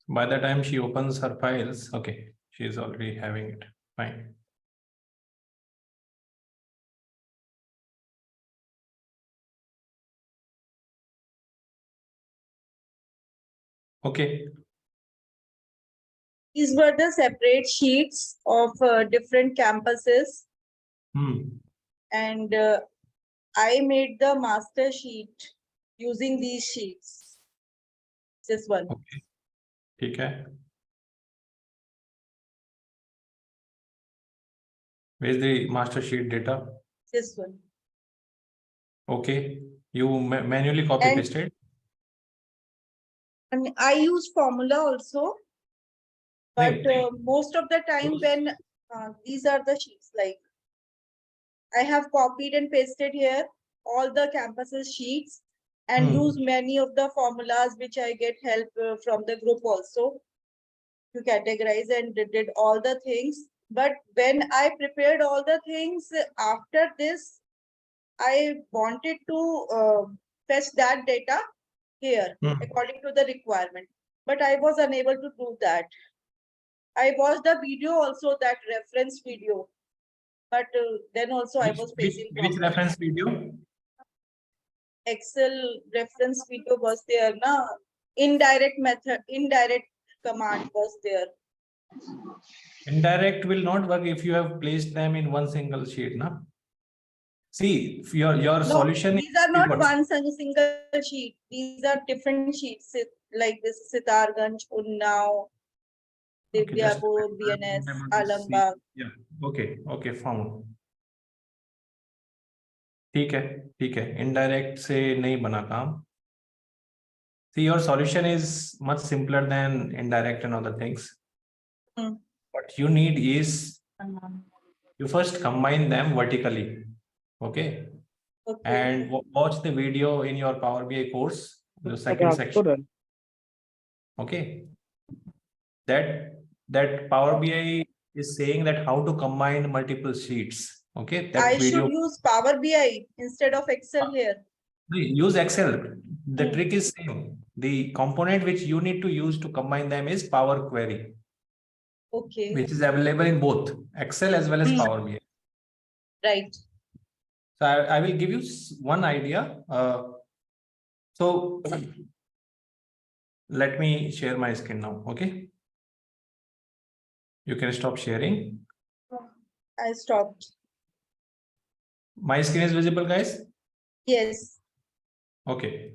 By the time she opens her files, okay, she is already having it. Fine. Okay. These were the separate sheets of different campuses. And I made the master sheet using these sheets. This one. Okay. Okay. Where's the master sheet data? This one. Okay. You manually copy pasted? And I use formula also. But most of the time when these are the sheets, like I have copied and pasted here all the campuses sheets and use many of the formulas which I get help from the group also to categorize and did all the things. But when I prepared all the things after this, I wanted to fetch that data here according to the requirement, but I was unable to do that. I watched the video also, that reference video, but then also I was facing which reference video? Excel reference video was there, na? Indirect method, indirect command was there. Indirect will not work if you have placed them in one single sheet, na? See, your solution. These are not one single sheet. These are different sheets, like this Sitarganj, Unnao, Divyapur, BNS, Alambagh. Yeah. Okay, found. ठीक है indirect से नहीं बना काम. See, your solution is much simpler than indirect and other things. What you need is you first combine them vertically. Okay. And watch the video in your Power BI course, the second section. Okay. That Power BI is saying that how to combine multiple sheets. Okay. That I should use Power BI instead of Excel here. Use Excel. The trick is same. The component which you need to use to combine them is Power Query. Okay. Which is available in both Excel as well as Power BI. Right. So I will give you one idea. So let me share my screen now. Okay. You can stop sharing. I stopped. My screen is visible, guys? Yes. Okay.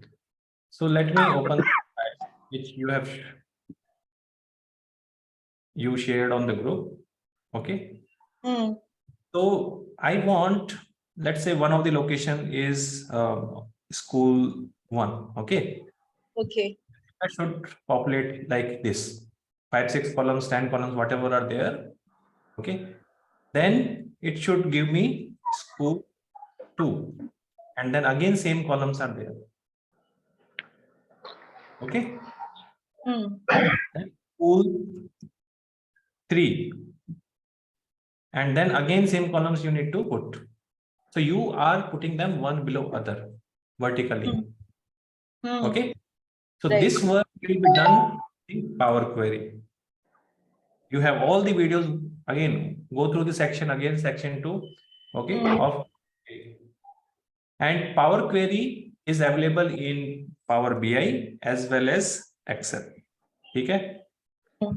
So let me open which you shared on the group. Okay. So I want, let's say one of the location is school 1. Okay. Okay. I should populate like this. 5, 6 columns, 10 columns, whatever are there. Okay. Then it should give me school 2. And then again, same columns are there. Okay. And school 3. And then again, same columns you need to put. So you are putting them one below other vertically. Okay. So this work will be done in Power Query. You have all the videos again, go through the section again, section 2. Okay. And Power Query is available in Power BI as well as Excel. Okay.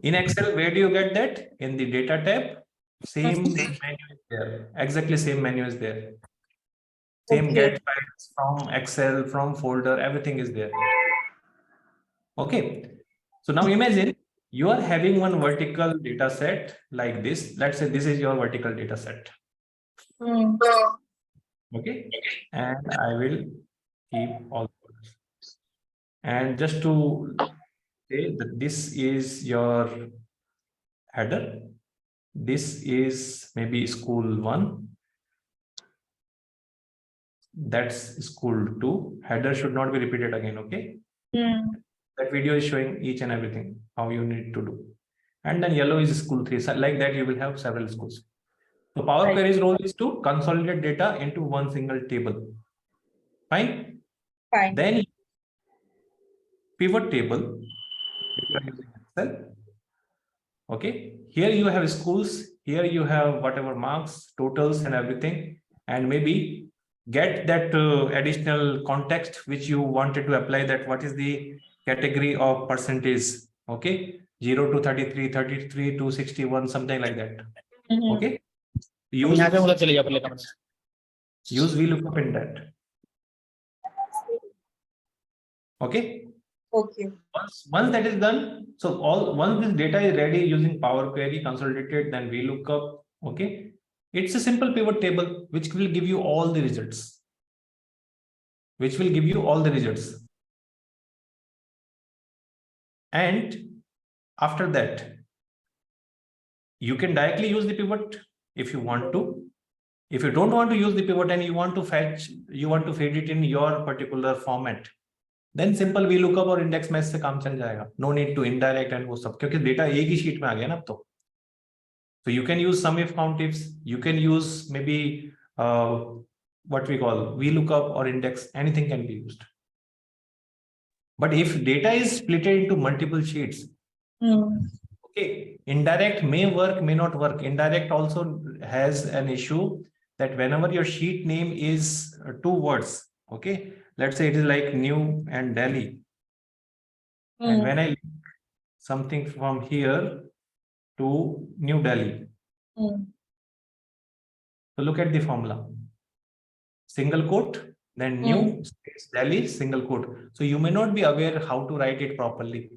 In Excel, where do you get that? In the data tab. Same menu is there. Exactly same menu is there. Same get files from Excel, from folder, everything is there. Okay. So now imagine you are having one vertical data set like this. Let's say this is your vertical data set. Okay. And I will keep all. And just to say that this is your header. This is maybe school 1. That's school 2. Header should not be repeated again. Okay. That video is showing each and everything, how you need to do. And then yellow is school 3. So like that, you will have several schools. So Power Query's role is to consolidate data into one single table. Fine. Then pivot table, if you are using Excel. Okay, here you have schools, here you have whatever marks, totals and everything, and maybe get that additional context which you wanted to apply, that what is the category of percentage. Okay, 0 to 33, 33 to 61, something like that. Okay, use VLOOKUP in that. Okay. Okay. Once that is done, so once this data is ready using Power Query consolidated, then VLOOKUP. Okay, it's a simple pivot table which will give you all the results. And after that, you can directly use the pivot if you want to. If you don't want to use the pivot and you want to feed it in your particular format, then simple VLOOKUP और index match से काम चल जाएगा. No need to indirect and वो सब, क्योंकि data एक ही sheet में आ गया ना अब तो. So you can use sum if count ifs, you can use maybe what we call VLOOKUP or index, anything can be used. But if data is split into multiple sheets, okay, indirect may work, may not work. Indirect also has an issue that whenever your sheet name is 2 words, okay, let's say it is like New and Delhi. And when I link something from here to New Delhi, so look at the formula. Single quote, then New space Delhi, single quote. So you may not be aware how to write it properly.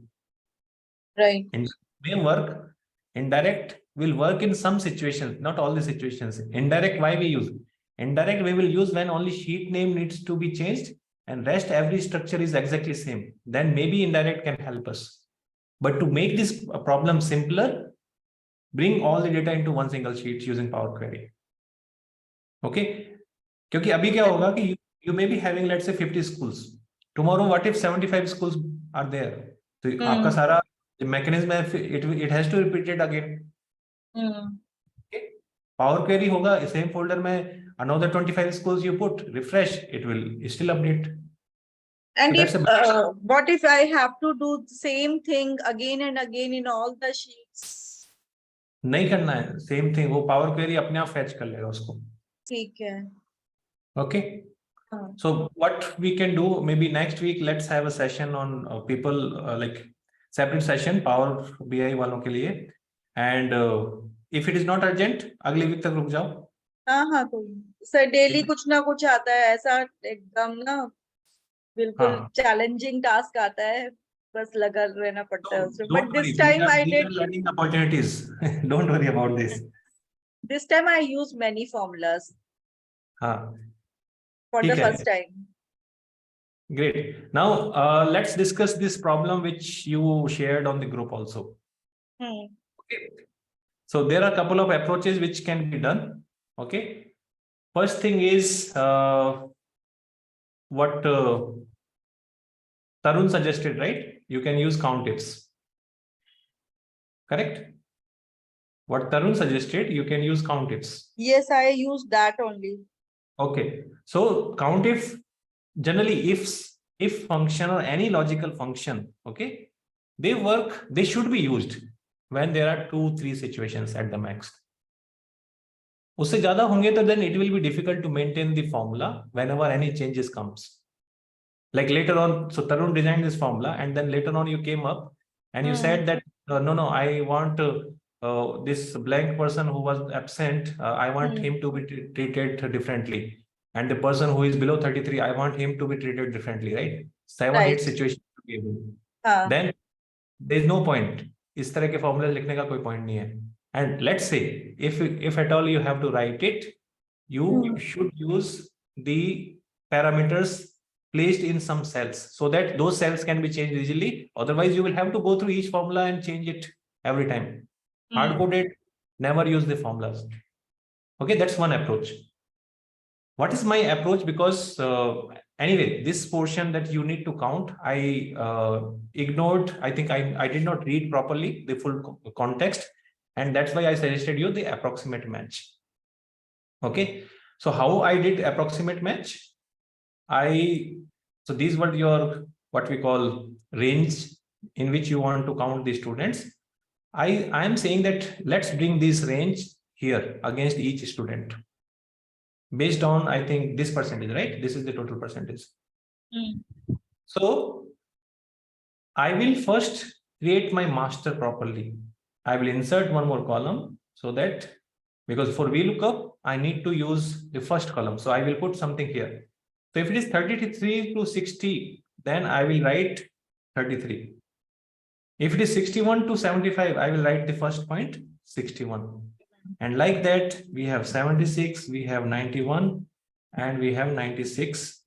Right. And may work. Indirect will work in some situations, not all the situations. Indirect, why we use? Indirect we will use when only sheet name needs to be changed and rest every structure is exactly same. Then maybe indirect can help us. But to make this problem simpler, bring all the data into one single sheet using Power Query. Okay? क्योंकि अभी क्या होगा कि you may be having, let's say, 50 schools. Tomorrow, what if 75 schools are there? So आपका सारा mechanism it has to repeat it again. Okay? Power Query होगा, same folder में another 25 schools you put, refresh, it will still update. And So if what if I have to do the same thing again and again in all the sheets? नहीं करना है, same thing, वो Power Query अपने आप fetch कर लेगा उसको. ठीक है. Okay. So what we can do, maybe next week, let's have a session on people like separate session Power BI वालों के लिए. And if it is not urgent, अगले week तक रुक जाओ. हाँ कोई सर डेली कुछ ना कुछ आता है ऐसा एकदम ना बिल्कुल चैलेंजिंग टास्क आता है, बस लगा रहना पड़ता है उसमें. But this time I did learning opportunities. Don't worry about this. This time I used many formulas. हाँ. For the first time. Great. Now let's discuss this problem which you shared on the group also. Okay. So there are a couple of approaches which can be done. Okay. First thing is what Tarun suggested, right? You can use count ifs. Correct? What Tarun suggested, you can use count ifs. Yes, I used that only. Okay. So count if, generally if function or any logical function, okay, they should be used when there are 2-3 situations at the max. उससे ज़्यादा होंगे तो then it will be difficult to maintain the formula whenever any changes comes. Like later on, so Tarun designed this formula and then later on you came up and you said that no, I want this blank person who was absent, I want him to be treated differently. And the person who is below 33, I want him to be treated differently, right? 7-8 situations to be able. Then there is no point. इस तरह के formula लिखने का कोई point नहीं है. And let's say if at all you have to write it, you should use the parameters placed in some cells so that those cells can be changed easily. Otherwise, you will have to go through each formula and change it every time. Hard-coded, never use the formulas. Okay, that's one approach. What is my approach? Because anyway, this portion that you need to count, I ignored. I think I did not read properly the full context. And that's why I suggested you the approximate match. Okay, so how I did approximate match? So these were your, what we call range in which you want to count the students, I am saying that let's bring this range here against each student based on, I think, this percentage, right? This is the total percentage. So I will first create my master properly. I will insert one more column so that, because for VLOOKUP, I need to use the first column. So I will put something here. So if it is 33 to 60, then I will write 33. If it is 61 to 75, I will write the first point 61. And like that, we have 76, we have 91, and we have 96.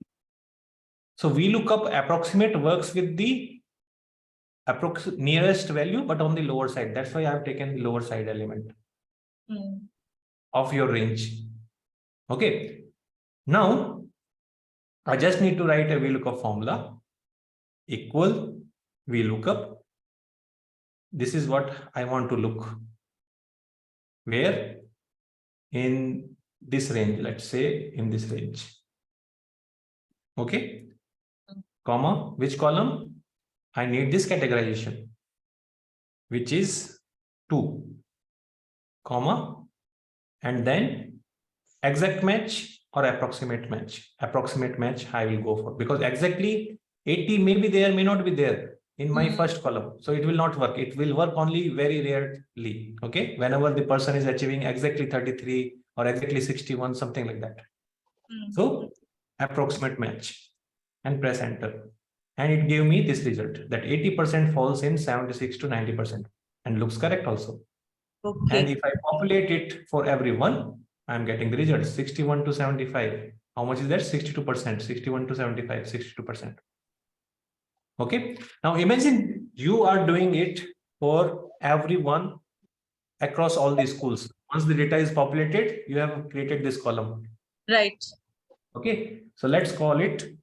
So VLOOKUP approximate works with the nearest value, but on the lower side. That's why I've taken the lower side element of your range. Okay. Now, I just need to write a VLOOKUP formula equal VLOOKUP. This is what I want to look. Where? In this range, let's say in this range. Okay. Comma, which column? I need this categorization, which is 2, comma, and then exact match or approximate match. Approximate match I will go for, because exactly 80 may be there, may not be there in my first column. So it will not work. It will work only very rarely. Okay. Whenever the person is achieving exactly 33 or exactly 61, something like that. So approximate match and press enter. And it gave me this result that 80% falls in 76 to 90% and looks correct also. Okay. And if I populate it for everyone, I'm getting the result 61 to 75. How much is that? 62%. 61 to 75, 62%. Okay. Now imagine you are doing it for everyone across all these schools. Once the data is populated, you have created this column. Right. Okay. So let's call it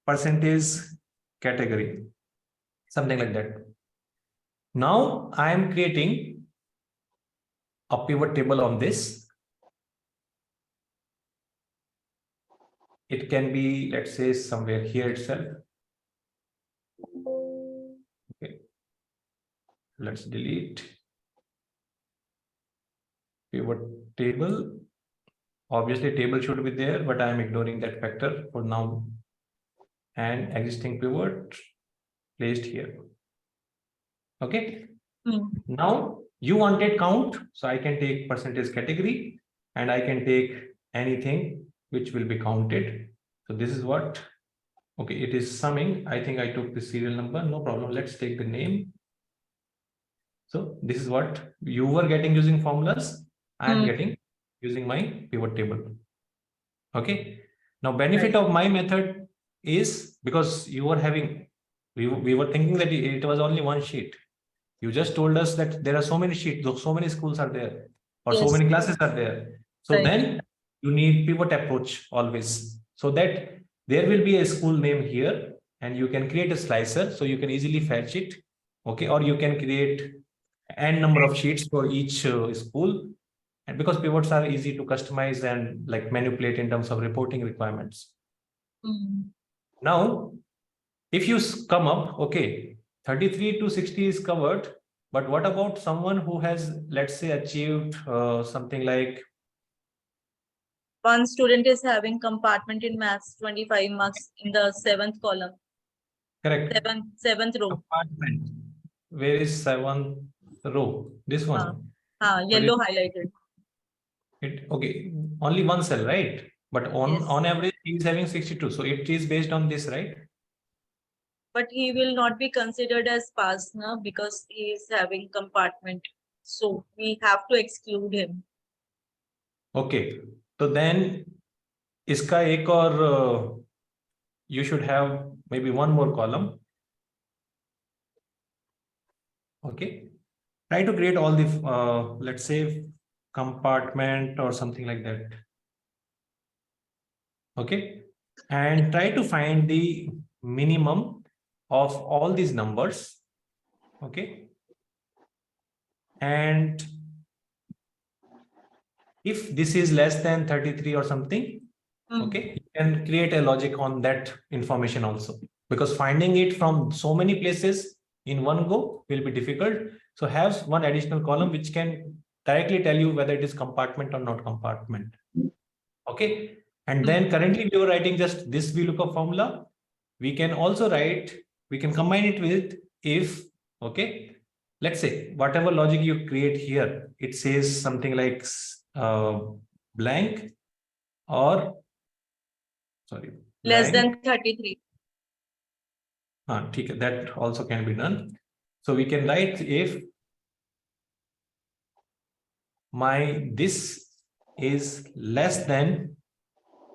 percentage category, something like that. Now I am creating a pivot table on this. It can be, let's say, somewhere here itself. Okay. Let's delete pivot table. Obviously, table should be there, but I am ignoring that factor for now. And existing pivot placed here. Okay. Now you wanted count, so I can take percentage category and I can take anything which will be counted. So this is what, okay, it is summing. I think I took the serial number, no problem. Let's take the name. So this is what you were getting using formulas. I am getting using my pivot table. Okay. Now benefit of my method is, because you were having, we were thinking that it was only one sheet. You just told us that there are so many sheets, so many schools are there, or so many classes are there. So then you need pivot approach always, so that there will be a school name here and you can create a slicer, so you can easily fetch it. Okay. Or you can create n number of sheets for each school. And because pivots are easy to customize and like manipulate in terms of reporting requirements. Now, if you come up, okay, 33 to 60 is covered, but what about someone who has, let's say, achieved something like, one student is having compartment in maths 25 marks in the 7th column. Correct. Seventh row. Compartment. Where is 7th row? This one. Yellow highlighted. Okay, only one cell, right? But on average, he is having 62. So it is based on this, right? But he will not be considered as pass now because he is having compartment. So we have to exclude him. Okay. So then, iska ek aur you should have maybe one more column. Okay. Try to create all the, let's say, compartment or something like that. Okay. And try to find the minimum of all these numbers. Okay. And if this is less than 33 or something, okay, you can create a logic on that information also. because finding it from so many places in one go will be difficult. So have one additional column which can directly tell you whether it is compartment or not compartment. Okay. And then currently we are writing just this VLOOKUP formula. We can also write, we can combine it with if, okay. Let's say whatever logic you create here, it says something like blank or sorry, Less blank. than 33. That also can be done. So we can write if my this is less than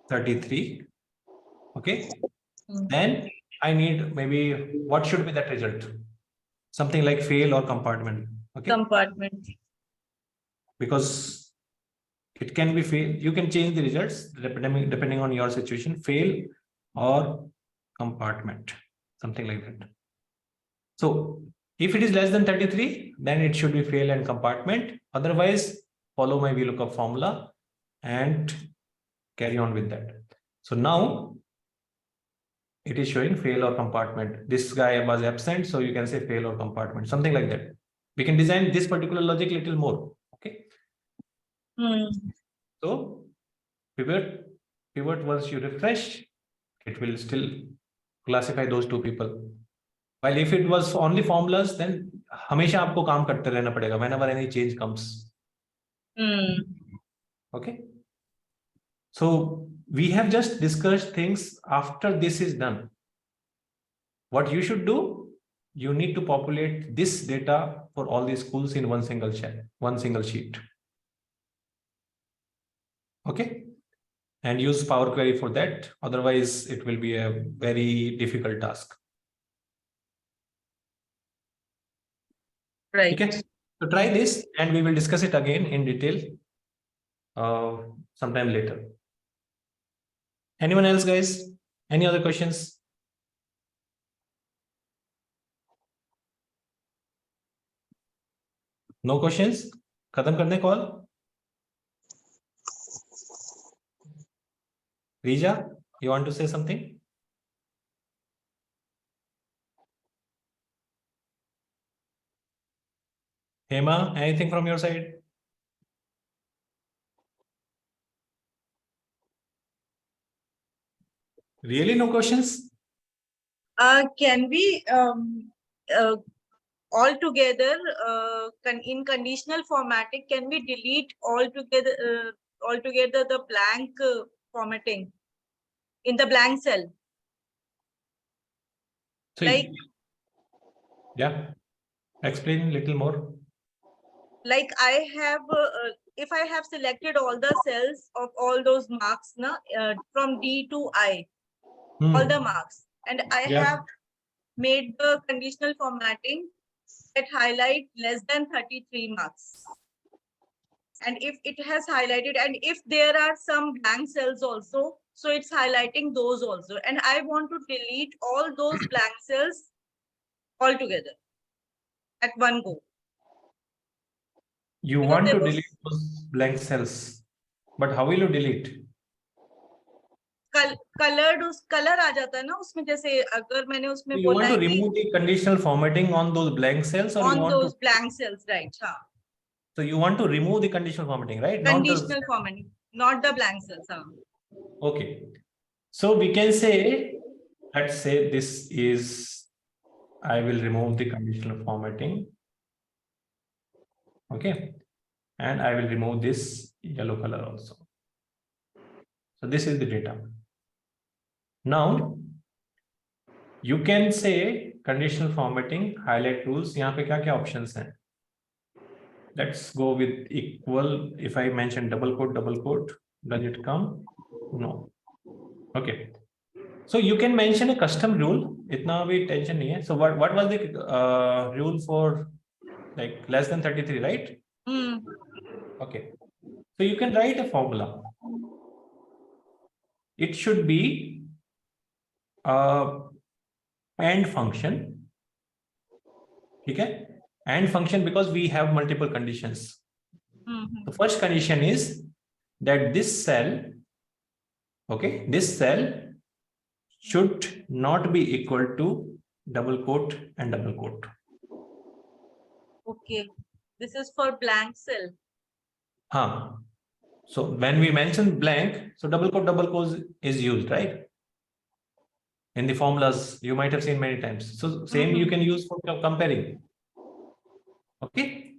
33, okay, then I need maybe what should be that result? Something like fail or compartment. Okay. Compartment. Because it can be fail. You can change the results depending on your situation, fail or compartment, something like that. So if it is less than 33, then it should be fail and compartment. Otherwise, follow my VLOOKUP formula and carry on with that. So now it is showing fail or compartment. This guy was absent, so you can say fail or compartment, something like that. We can design this particular logic a little more. Okay. So pivot once you refresh, it will still classify those two people. While if it was only formulas, then हमेशा आपको काम करते रहना पड़ेगा whenever any change comes. Okay. So we have just discussed things after this is done. What you should do, you need to populate this data for all the schools in one single sheet. Okay. And use Power Query for that. Otherwise, it will be a very difficult task. Right. Okay. So try this and we will discuss it again in detail sometime later. Anyone else, guys? Any other questions? No questions? Khatam karne call? Rija, you want to say something? Hema, anything from your side? Really no questions? Can we all together in conditional formatting, can we delete altogether the blank formatting in the blank cell? So, Like, yeah, explain a little more. Like I have, if I have selected all the cells of all those marks from D to I, all the marks, and I have made the conditional formatting that highlight less than 33 marks. And if it has highlighted, and if there are some blank cells also, so it's highlighting those also. And I want to delete all those blank cells altogether at one go. You want to delete those blank cells, but how will you delete? Colored color आ जाता है ना उसमें, जैसे अगर मैंने उसमें you want to remove the conditional formatting on those blank cells, or on you want those to blank cells, right? So you want to remove the conditional formatting, right? Conditional formatting, not the blank cells. Okay. So we can say, let's say this is, I will remove the conditional formatting. Okay. And I will remove this yellow color also. So this is the data. Now, you can say conditional formatting, highlight rules. यहाँ पे क्या-क्या options हैं? Let's go with equal. If I mention double quote, does it come? No. Okay. So you can mention a custom rule. Itna bhi tension nahi hai. So what was the rule for like less than 33, right? Okay. So you can write a formula. It should be AND function. Okay. AND function, because we have multiple conditions. The first condition is that this cell, okay, this cell should not be equal to double quote and double quote. Okay. This is for blank cell. So when we mention blank, so double quote is used, right? In the formulas, you might have seen many times. So same you can use for comparing. Okay.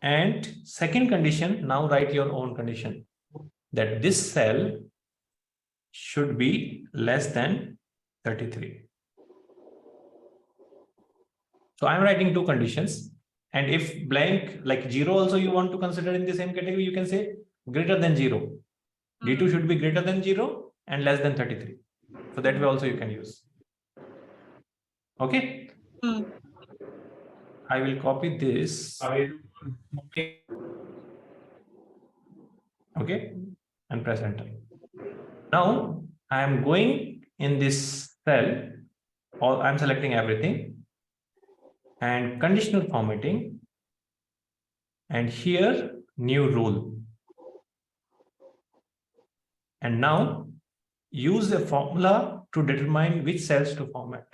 And second condition, now write your own condition, that this cell should be less than 33. So I'm writing two conditions. And if blank like 0 also you want to consider in the same category, you can say greater than 0. D2 should be greater than 0 and less than 33. So that way also you can use. Okay. I will copy this. Okay. And press enter. Now I am going in this cell, or I'm selecting everything and conditional formatting. And here new rule. And now use a formula to determine which cells to format.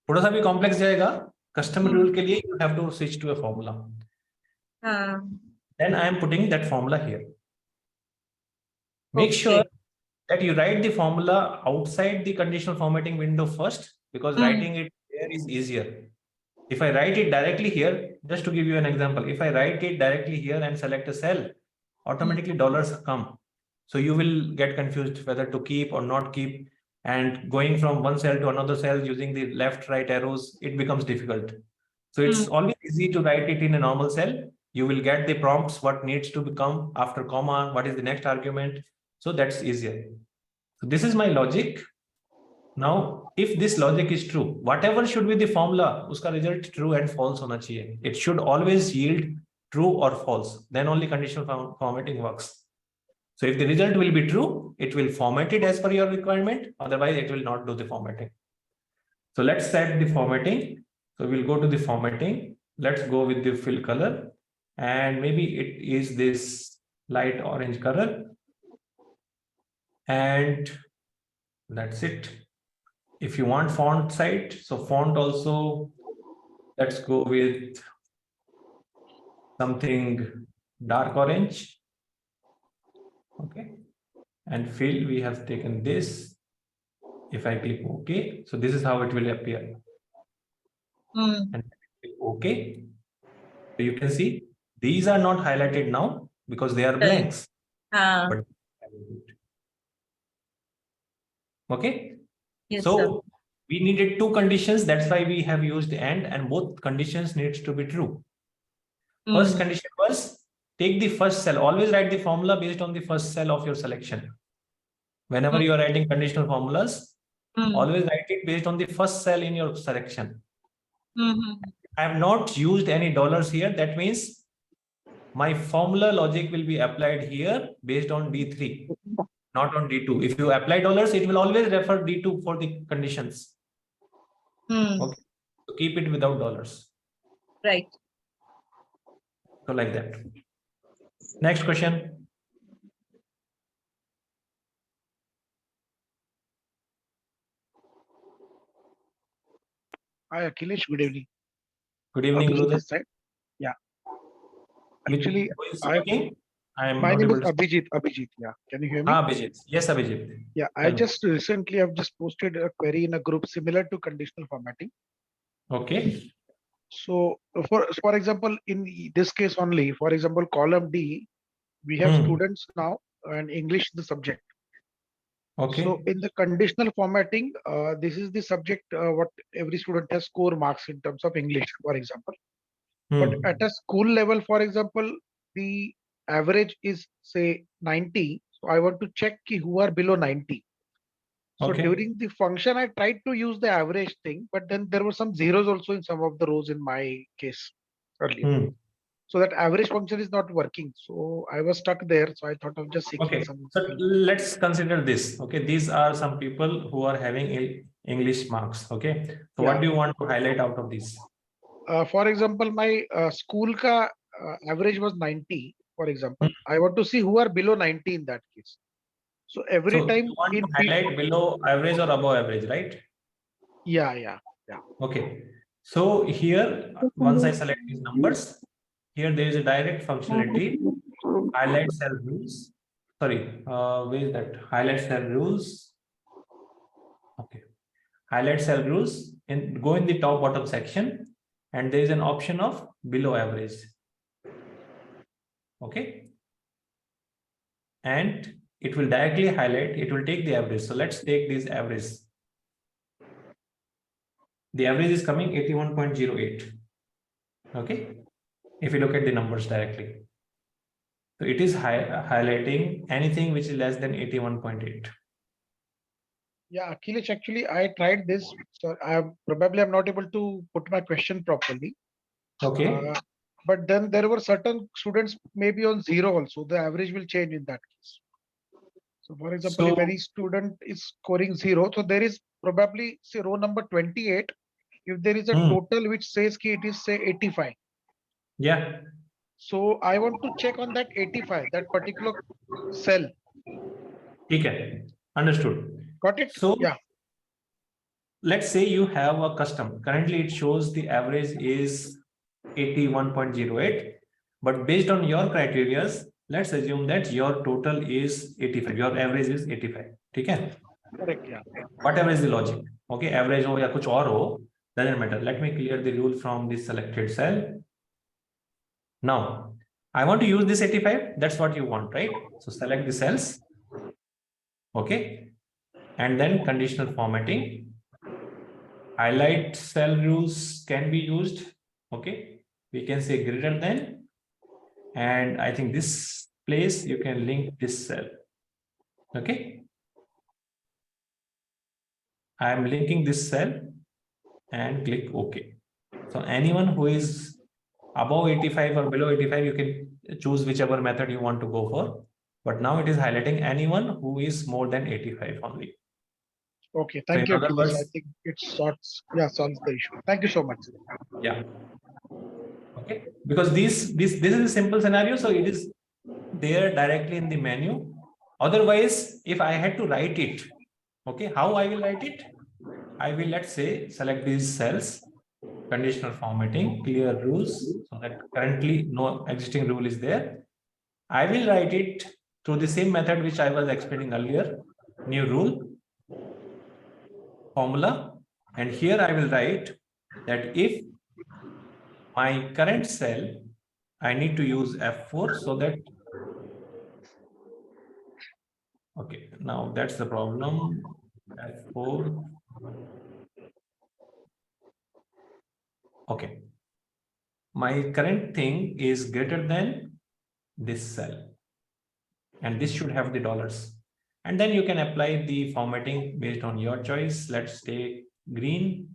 थोड़ा सा भी complex जाएगा. Custom rule के लिए you have to switch to a formula. Then I am putting that formula here. Make sure that you write the formula outside the conditional formatting window first, because writing it there is easier. If I write it directly here, just to give you an example, if I write it directly here and select a cell, automatically dollars come. So you will get confused whether to keep or not keep, and going from one cell to another cell using the left, right arrows, it becomes difficult. So it's always easy to write it in a normal cell. You will get the prompts, what needs to become after comma, what is the next argument. So that's easier. So this is my logic. Now, if this logic is true, whatever should be the formula, uska result true and false hona chahiye. It should always yield true or false. Then only conditional formatting works. So if the result will be true, it will format it as per your requirement. Otherwise, it will not do the formatting. So let's set the formatting. So we'll go to the formatting. Let's go with the fill color. And maybe it is this light orange color. And that's it. If you want font size, so font also, let's go with something dark orange. Okay. And fill, we have taken this. If I click OK, so this is how it will appear. And click OK. So you can see these are not highlighted now because they are blanks. But, okay. Yes, so sir, we needed two conditions. That's why we have used and both conditions needs to be true. First condition was take the first cell. Always write the formula based on the first cell of your selection. Whenever you are writing conditional formulas, always write it based on the first cell in your selection. I have not used any dollars here. That means my formula logic will be applied here based on D3, not on D2. If you apply dollars, it will always refer D2 for the conditions. Okay. So keep it without dollars. Right. So like that. Next question. Hi, Akhilesh. Good evening. Good evening, Gurudev. Yeah. Actually, my name is Abhijit. Abhijit. Yeah. Can you hear me? Abhijit. Yes, Abhijit. Yeah. I just recently have just posted a query in a group similar to conditional formatting. Okay. So for example, in this case only, for example, column D, we have students now and English the subject. Okay. So in the conditional formatting, this is the subject what every student has score marks in terms of English, for example. But at a school level, for example, the average is say 90. So I want to check who are below 90. So during the function, I tried to use the average thing, but then there were some zeros also in some of the rows in my case earlier. So that average function is not working. So I was stuck there. So I thought of just seeking some. So let's consider this. Okay. These are some people who are having English marks. Okay. So what do you want to highlight out of these? For example, my school ka average was 90, for example. I want to see who are below 90 in that case. So every So time you want to in highlight below average or above average, right? yeah. Okay. So here, once I select these numbers, here there is a direct functionality, highlight cell rules. Sorry, where is that? Highlight cell rules. Okay. Highlight cell rules and go in the top bottom section, and there is an option of below average. Okay. And it will directly highlight, it will take the average. So let's take this average. The average is coming 81.08. Okay. If you look at the numbers directly. So it is highlighting anything which is less than 81.8. Yeah, Akhilesh, actually, I tried this. So I'm not able to put my question properly. Okay. But then there were certain students maybe on 0 also. The average will change in that case. So for example, if any student is scoring 0, so there is probably say row number 28. If there is a total which says it is say 85. Yeah. So I want to check on that 85, that particular cell. Okay. Understood. Got it? So yeah. Let's say you have a custom. Currently, it shows the average is 81.08. But based on your criteria, let's assume that your total is 85. Your average is 85. Okay? Correct. Yeah. Whatever is the logic. Okay, average ho ya kuch aur ho, doesn't matter. Let me clear the rule from this selected cell. Now, I want to use this 85. That's what you want, right? So select the cells. Okay. And then conditional formatting. Highlight cell rules can be used. Okay. We can say greater than. And I think this place you can link this cell. Okay. I am linking this cell and click OK. So anyone who is above 85 or below 85, you can choose whichever method you want to go for. But now it is highlighting anyone who is more than 85 only. Okay, thank you. Words, I think it solves the issue. Thank you so much. Yeah. Okay, because this is a simple scenario, so it is there directly in the menu. Otherwise, if I had to write it, okay, how I will write it? I will, let's say, select these cells, conditional formatting, clear rules, so that currently no existing rule is there. I will write it through the same method which I was explaining earlier, new rule, formula, and here I will write that if my current cell, I need to use F4 so that, okay, now that's the problem, F4. Okay, my current thing is greater than this cell, and this should have the dollars. And then you can apply the formatting based on your choice. Let's take green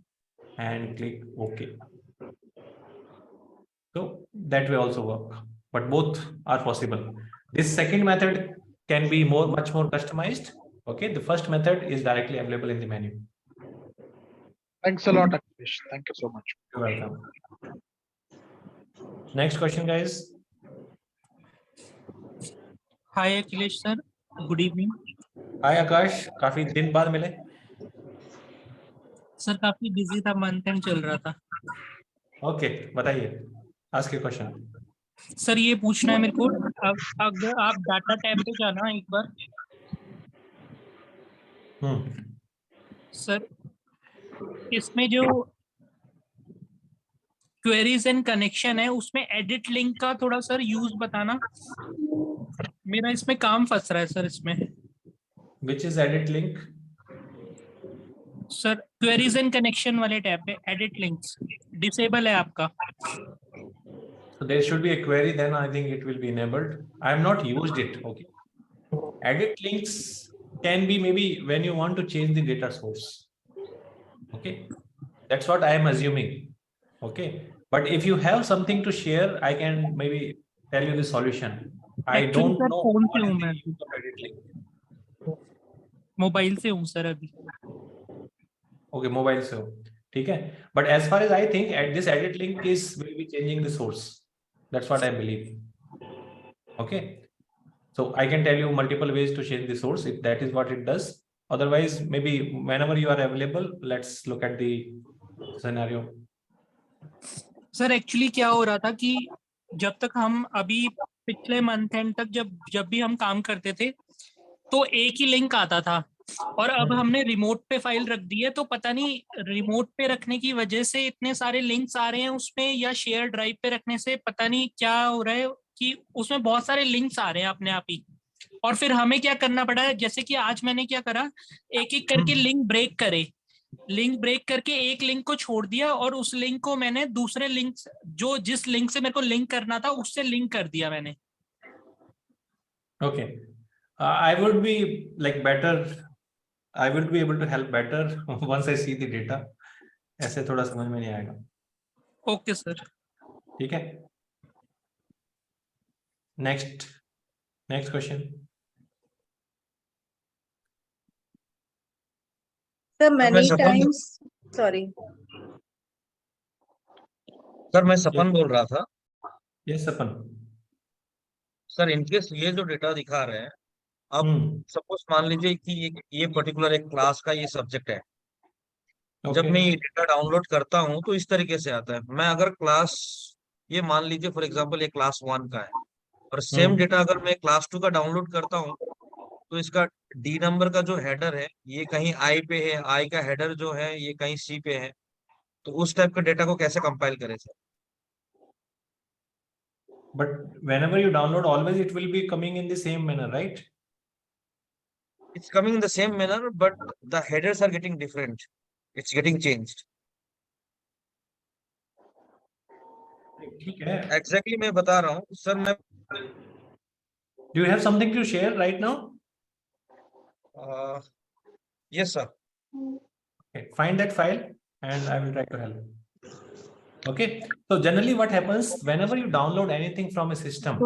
and click OK. So that way also work, but both are possible. This second method can be much more customized. Okay, the first method is directly available in the menu. Thanks a lot, Akhilesh. Thank you so much. You're welcome. Next question, guys. Hi Akhilesh sir, good evening. Hi Akash, काफी दिन बाद मिले. Sir काफी busy था, month and चल रहा था. Okay, बताइए. Ask your question. सर ये पूछना है मेरे को, अगर आप डाटा टैब पे जाना एक बार. सर इसमें जो क्वेरीज एंड कनेक्शन है उसमें एडिट लिंक का थोड़ा सर यूज बताना. मेरा इसमें काम फंस रहा है सर इसमें. Which is edit link? Sir queries and connection वाले टैब पे एडिट लिंक्स डिसेबल है आपका. So there should be a query, then I think it will be enabled. I have not used it. Okay. Edit links can be maybe when you want to change the data source. Okay. That's what I am assuming. Okay. But if you have something to share, I can maybe tell you the solution. I don't know what is the use of edit link. Mobile से हूँ sir अभी. Okay, mobile so. Okay. But as far as I think, this edit link is will be changing the source. That's what I believe. Okay. So I can tell you multiple ways to change the source if that is what it does. Otherwise, maybe whenever you are available, let's look at the scenario. Sir actually क्या हो रहा था कि जब तक हम अभी पिछले मंथ एंड तक जब भी हम काम करते थे तो एक ही लिंक आता था, और अब हमने रिमोट पे फाइल रख दी है, तो पता नहीं रिमोट पे रखने की वजह से इतने सारे लिंक्स आ रहे हैं उसमें, या शेयर ड्राइव पे रखने से पता नहीं क्या हो रहा है कि उसमें बहुत सारे लिंक्स आ रहे हैं अपने आप ही। और फिर हमें क्या करना पड़ा है, जैसे कि आज मैंने क्या करा, एक एक करके लिंक ब्रेक करके एक लिंक को छोड़ दिया, और उस लिंक को मैंने दूसरे लिंक, जो जिस लिंक से मेरे को लिंक करना था उससे लिंक कर दिया मैंने। Okay. I would be like better. I will be able to help better once I see the data. ऐसे थोड़ा समझ में नहीं आएगा। Okay sir. ठीक है। Next question. Sir, many सपन times, sorry. सर मैं सपन बोल रहा था। Yes, सपन। सर इनकेस ये जो डेटा दिखा रहे हैं, अब सपोज मान लीजिए कि ये पर्टिकुलर एक क्लास का ये सब्जेक्ट है। जब मैं ये डेटा डाउनलोड करता हूँ तो इस तरीके से आता है। मैं अगर क्लास, ये मान लीजिए फॉर एग्जांपल ये क्लास 1 का है, और सेम डेटा अगर मैं क्लास 2 का डाउनलोड करता हूँ तो इसका डी नंबर का जो हेडर है ये कहीं आई पे है, आई का हेडर जो है ये कहीं सी पे है। तो उस टाइप का डेटा को कैसे कंपाइल करें sir? But whenever you download, always it will be coming in the same manner, right? It's coming in the same manner, but the headers are getting different. It's getting changed. ठीक है। Exactly मैं बता रहा हूँ sir. मैं Do you have something to share right now? Yes sir. Okay, find that file and I will try to help. Okay, so generally what happens whenever you download anything from a system,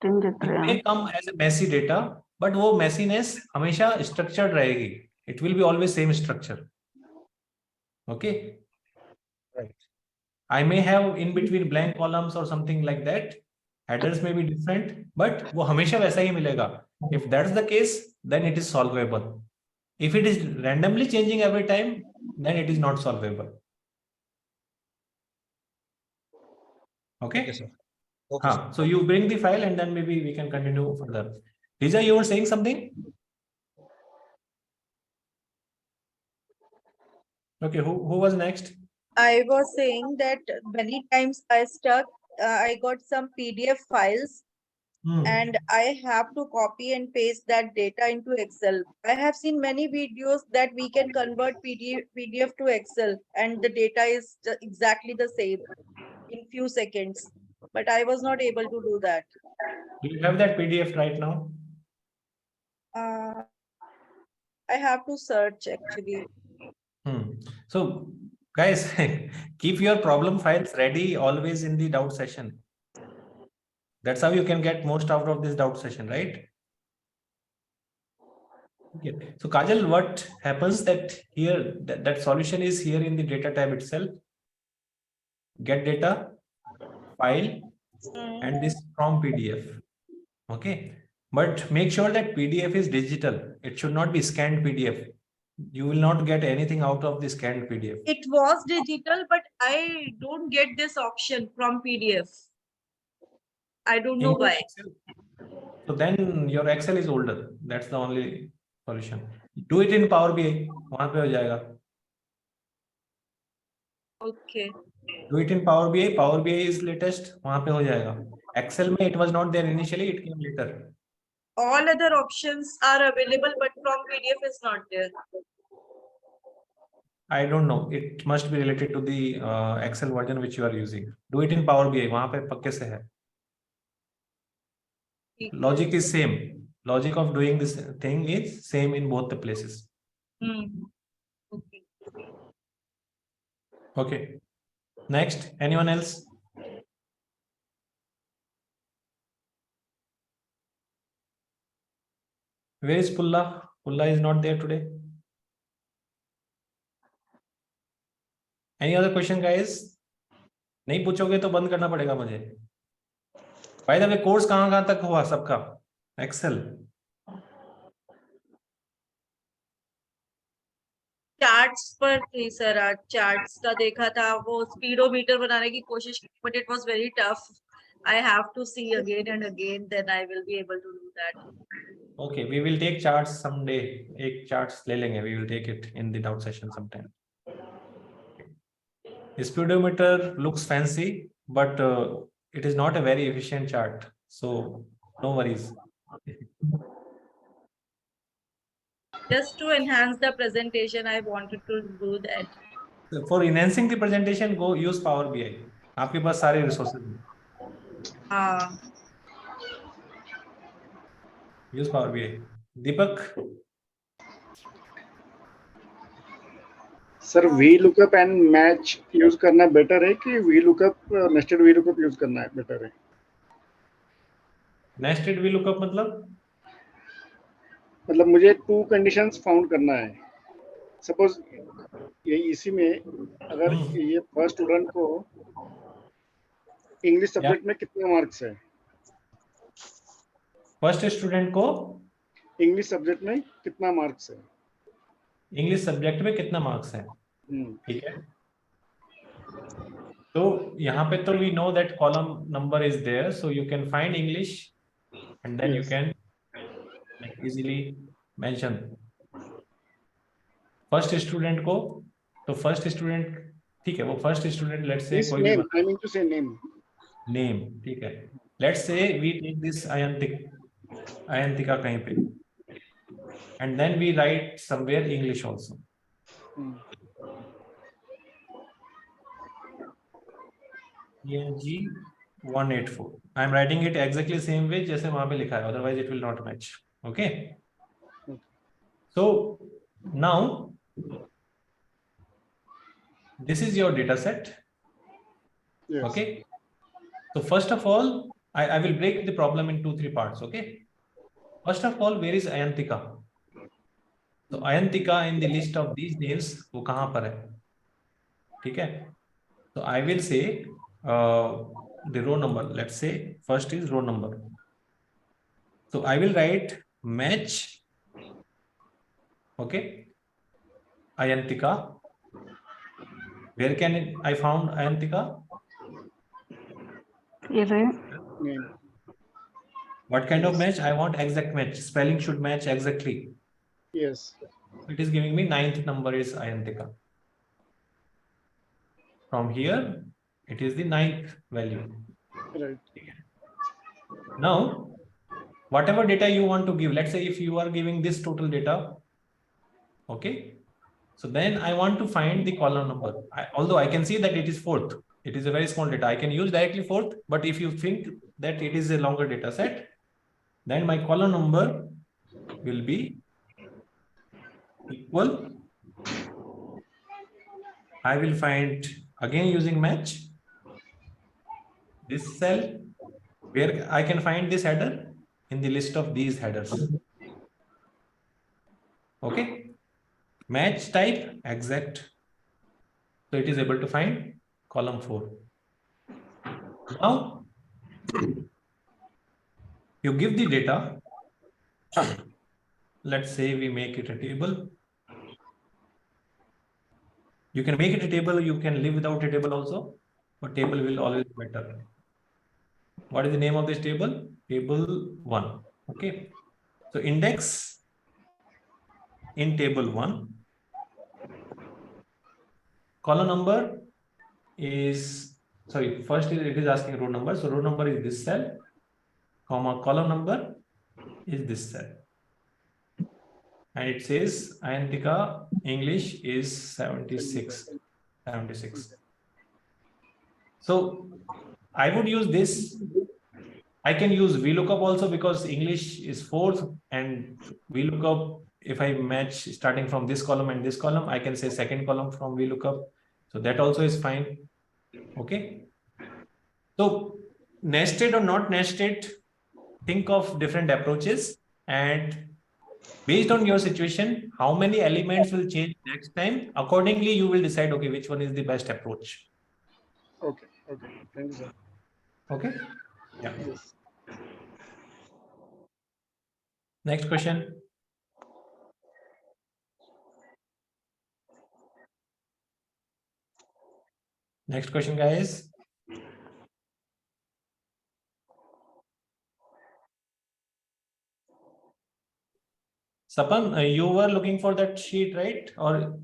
it may come as a messy data, but वो messiness हमेशा structured रहेगी. It will be always same structure. Okay. Right. I may have in between blank columns or something like that. Headers may be different, but वो हमेशा वैसा ही मिलेगा. If that's the case, then it is solvable. If it is randomly changing every time, then it is not solvable. Okay. Okay sir. Okay, sir. So you bring the file and then maybe we can continue further. Lisa, you were saying something? Okay, who was next? I was saying that many times I got some PDF files and I have to copy and paste that data into Excel. I have seen many videos that we can convert PDF to Excel and the data is exactly the same in few seconds. But I was not able to do that. Do you have that PDF right now? I have to search actually. So guys, keep your problem files ready always in the doubt session. That's how you can get most out of this doubt session, right? Okay. So Kajal, what happens that here that solution is here in the data tab itself. Get data, file, and this from PDF. Okay. But make sure that PDF is digital. It should not be scanned PDF. You will not get anything out of the scanned PDF. It was digital, but I don't get this option from PDF. I don't know why. So then your Excel is older. That's the only solution. Do it in PowerBI. वहाँ पे हो जाएगा. Okay. Do it in PowerBI. PowerBI is latest. वहाँ पे हो जाएगा. Excel में it was not there initially. It came later. All other options are available, but from PDF is not there. I don't know. It must be related to the Excel version which you are using. Do it in PowerBI. वहाँ पे पक्के से है. Logic is same. Logic of doing this thing is same in both the places. Okay. Okay. Next, anyone else? Where is Pulla? Pulla is not there today. Any other question, guys? नहीं पूछोगे तो बंद करना पड़ेगा मुझे. By the way, course कहाँ तक हुआ सबका? Excel. चार्ट्स पर थी सर, आज चार्ट्स का देखा था, वो स्पीडोमीटर बनाने की कोशिश की, but it was very tough. I have to see again and again, then I will be able to do that. Okay, we will take charts someday. एक charts ले लेंगे. We will take it in the doubt session sometime. Speedometer looks fancy, but it is not a very efficient chart. So no worries. Just to enhance the presentation, I wanted to do that. For enhancing the presentation, go use Power BI. आपके पास सारे resources हैं. Use Power BI. Deepak. Sir VLOOKUP and match use करना better है कि VLOOKUP nested VLOOKUP use करना है better है? Nested VLOOKUP मतलब मुझे 2 कंडीशंस फाउंड करना है. सपोज ये इसी में अगर ये फर्स्ट स्टूडेंट को इंग्लिश सब्जेक्ट में कितने मार्क्स है? फर्स्ट स्टूडेंट को इंग्लिश सब्जेक्ट में कितना मार्क्स है? इंग्लिश सब्जेक्ट में कितना मार्क्स है? ठीक है. तो यहाँ पे तो we know that column number is there, so you can find English and then you can easily mention first student को. तो फर्स्ट स्टूडेंट, ठीक है, वो फर्स्ट स्टूडेंट लेट्स से कोई भी आई मीन टू से नेम, ठीक है. Let's say we take this Ayantika कहीं पे, and then we write somewhere English also. ENG 184. I am writing it exactly same way जैसे वहां पे लिखा है, otherwise it will not match. Okay. So now this is your data set. Yes. Okay. So first of all, I will break the problem in 2-3 parts. Okay. First of all, where is Ayantika? So Ayantika in the list of these names वो कहाँ पर है? ठीक है. So I will say the row number. Let's say first is row number. So I will write match. Okay. Ayantika. Where can I found Ayantika? What kind of match? I want exact match. Spelling should match exactly. Yes. It is giving me 9th number is Ayantika. From here, it is the 9th value. Right. Now, whatever data you want to give, let's say if you are giving this total data, okay. So then I want to find the column number. Although I can see that it is 4th, it is a very small data. I can use directly 4th, but if you think that it is a longer data set, then my column number will be equal. I will find again using match this cell where I can find this header in the list of these headers. Okay. Match type exact. So it is able to find column 4. Now you give the data. Let's say we make it a table. You can make it a table, you can live without a table also, but table will always be better. What is the name of this table? Table 1. Okay. So index in table 1. Column number is, sorry, first it is asking row number. So row number is this cell, comma, column number is this cell. And it says Ayantika English is 76. So I would use this. I can use VLOOKUP also because English is 4th, and VLOOKUP, if I match starting from this column and this column, I can say second column from VLOOKUP. So that also is fine. Okay. So nested or not nested, think of different approaches, and based on your situation, how many elements will change next time? Accordingly, you will decide, okay, which one is the best approach. Okay. Thank you, sir. Okay. Yeah. Yes. Next question. Next question, guys. Sapan, you were looking for that sheet, right? Or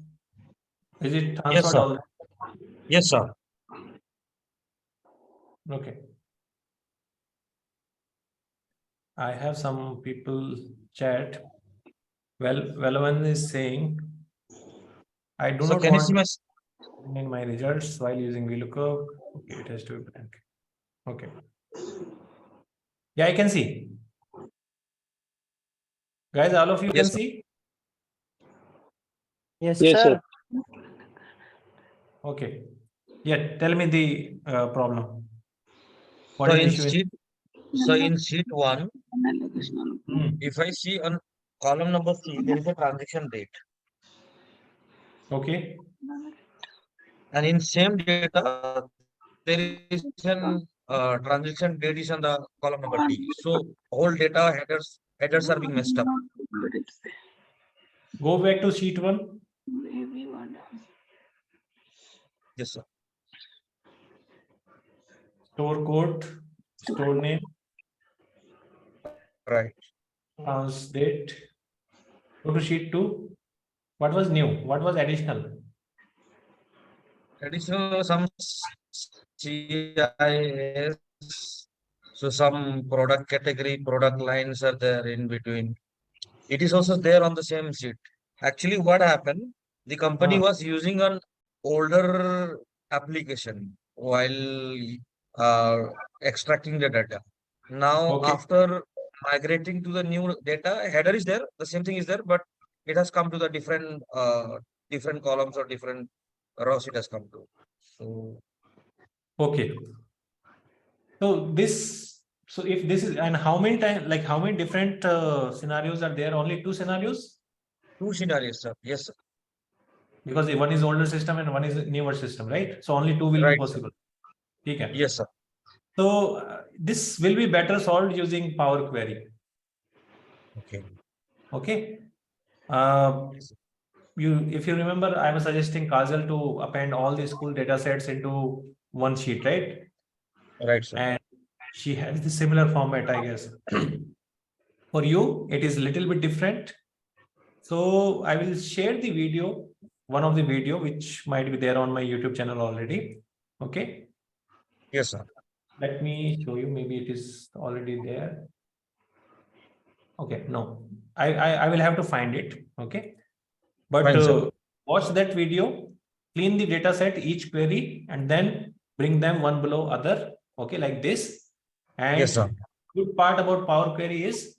is it Yes, transferred sir. already? Yes, sir. Okay. I have some people chat. Well, one is saying, I do So not can you see want my in my results while using VLOOKUP. Okay, it has to be blank. Okay. Yeah, I can see. Guys, all of you can Yes, sir. see? Yes, Yes, sir. Okay. Yeah, tell me the problem. What So is the in issue? sheet 1, if I see on column number C, there is a transaction date. Okay. And in same data, there is an transaction date is on the column number D. So all data headers are being messed up. Go back to sheet 1. Yes, sir. Store code, store name, Right. date. Go to sheet 2. What was new? What was additional? Additional some CIS. So some product category, product lines are there in between. It is also there on the same sheet. Actually, what happened? The company was using an older application while extracting the data. Now, Okay. after migrating to the new data, header is there, the same thing is there, but it has come to the different columns or different rows it has come to. So, Okay. So if this is, and how many times, like how many different scenarios are there? Only 2 scenarios? 2 scenarios, sir. Yes, sir. Because one is older system and one is newer system, right? So only 2 will be Right, sir. possible. Okay. Yes, sir. So this will be better solved using Power Query. Okay. Okay. Yes, sir. If you remember, I was suggesting Kajal to append all the school data sets into one sheet, right? Right, sir. And she has the similar format, I guess. For you, it is a little bit different. So I will share the video, one of the video, which might be there on my YouTube channel already. Okay. Yes, sir. Let me show you. Maybe it is already there. Okay. No, I will have to find it. Okay. But Fine, sir. watch that video, clean the data set, each query, and then bring them one below other. Okay, like this. And Yes, sir. good part about Power Query is,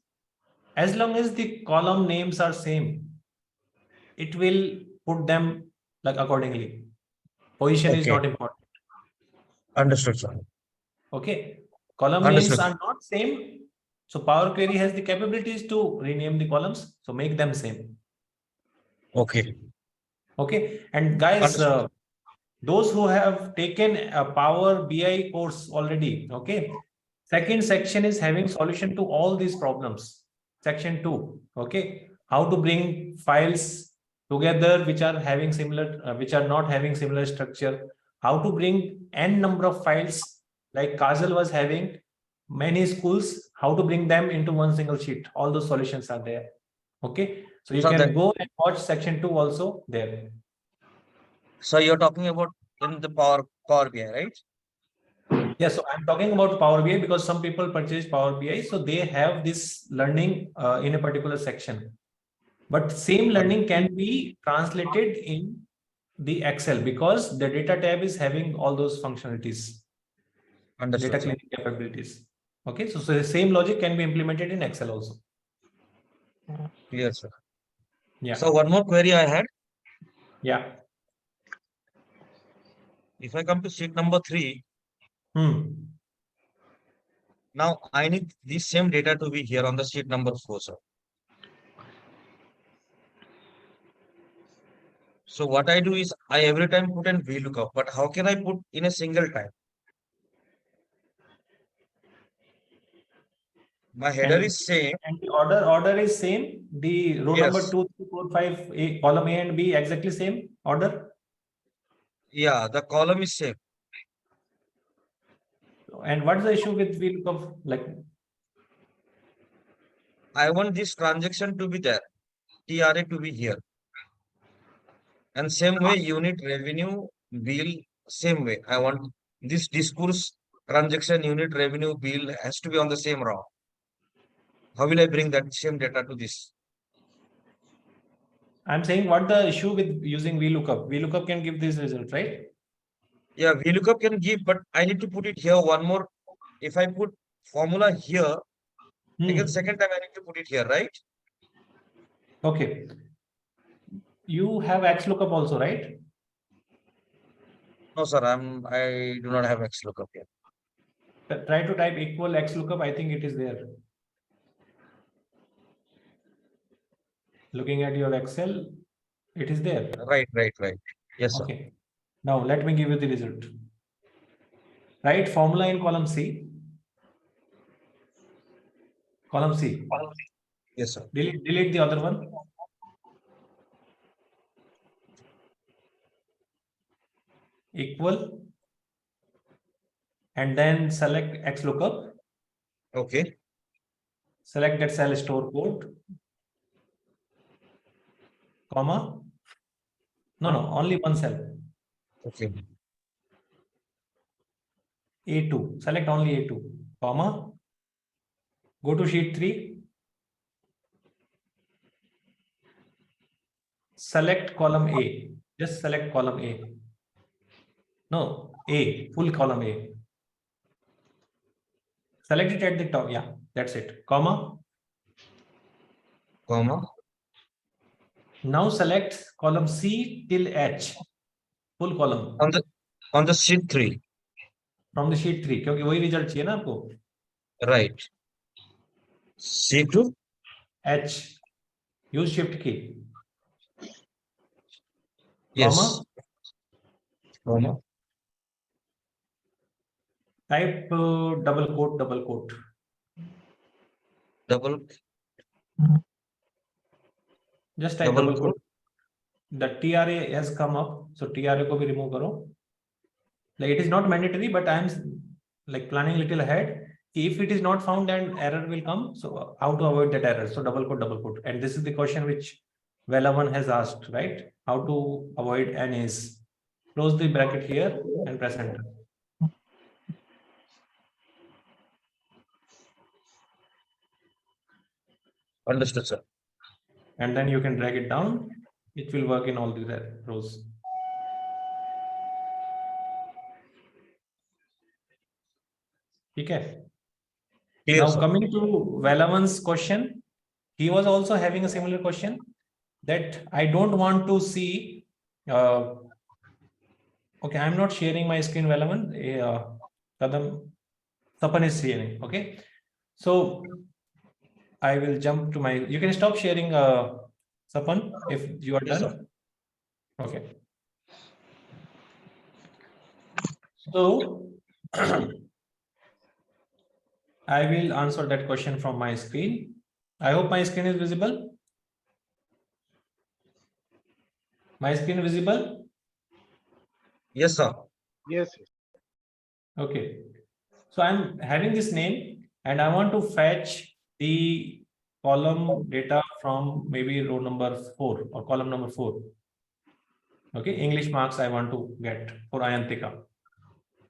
as long as the column names are same, it will put them like accordingly. Position is Okay. not important. Understood, sir. Okay. Column names Understood. are not same. So Power Query has the capabilities to rename the columns. So make them same. Okay. Okay. And guys, Understood. those who have taken a Power BI course already, okay, second section is having solution to all these problems. Section 2, okay, how to bring files together which are having similar, which are not having similar structure, how to bring n number of files like Kajal was having many schools, how to bring them into one single sheet. All those solutions are there. Okay, so you So can go and watch section 2 also there. So you're talking about in the Power BI, right? Yeah, so I'm talking about Power BI because some people purchase Power BI, so they have this learning in a particular section. But same learning can be translated in the Excel because the data tab is having all those functionalities, Understood, data sir. cleaning capabilities. Okay, so the same logic can be implemented in Excel also. Clear, sir. Yeah. So one more query I had. Yeah. If I come to sheet number 3, now I need this same data to be here on the sheet number 4, sir. So what I do is I every time put in VLOOKUP, but how can I put in a single time? My header And- is same. And the order is same. The row number Yes. 2, 3, 4, 5, column A and B exactly same order. Yeah, the column is same. And what's the issue with VLOOKUP? Like, I want this transaction to be there, TRA to be here. And same way, unit revenue bill, same way. I want this discourse transaction unit revenue bill has to be on the same row. How will I bring that same data to this? I'm saying what the issue with using VLOOKUP? VLOOKUP can give this result, right? Yeah, VLOOKUP can give, but I need to put it here one more. If I put formula here, again, second time I need to put it here, right? Okay. You have XLOOKUP also, right? No, sir, I do not have XLOOKUP here. Try to type equal XLOOKUP. I think it is there. Looking at your Excel, it is there. Right. Yes, sir. Okay. Now let me give you the result. Write formula in column C. Column C. Yes, sir. Delete the other one. Equal. And then select XLOOKUP. Okay. Select that cell store code. Comma. No, only one cell. Okay. A2. Select only A2. Comma. Go to sheet 3. Select column A. Just select column A. No, A. Full column A. Select it at the top. Yeah, that's it. Comma. Now select column C till H. Full column. On the sheet 3. From the sheet 3. क्योंकि वही result चाहिए ना आपको. Right. C2. H. Use shift key. Yes. Comma. Type double quote. Double. Just type double quote. The TRA has come up. So TRA को भी remove करो. Like it is not mandatory, but I am like planning a little ahead. If it is not found, then error will come. So how to avoid that error? So double quote. And this is the question which Velavan has asked, right? How to avoid NAs. Close the bracket here and press enter. Understood, sir. And then you can drag it down. It will work in all the rows. Okay. Clear, Now sir. coming to Velavan's question, he was also having a similar question that I don't want to see. Okay, I'm not sharing my screen, Velavan. Tapan is sharing. Okay, so I will jump to my. You can stop sharing, Sapan, if you are Yes, done. sir. Okay. So I will answer that question from my screen. I hope my screen is visible. My screen visible? Yes, sir. Yes. Okay. So I'm having this name and I want to fetch the column data from maybe row number 4 or column number 4. Okay, English marks I want to get for Ayantika.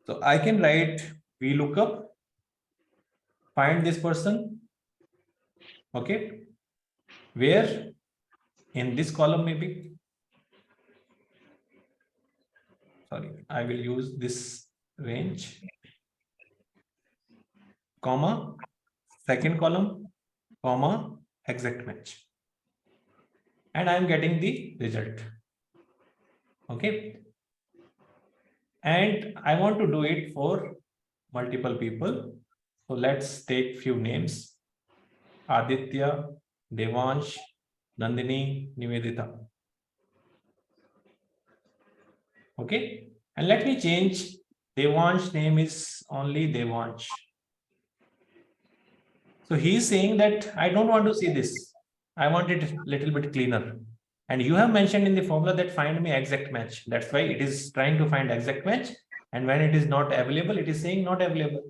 So I can write VLOOKUP, find this person. Okay, where in this column maybe. Sorry, I will use this range, comma, second column, comma, exact match. And I am getting the result. Okay. And I want to do it for multiple people. So let's take few names. Aditya, Devansh, Nandini, Nivedita. Okay. And let me change Devansh name is only Devansh. So he is saying that I don't want to see this. I want it a little bit cleaner. And you have mentioned in the formula that find me exact match. That's why it is trying to find exact match. And when it is not available, it is saying not available.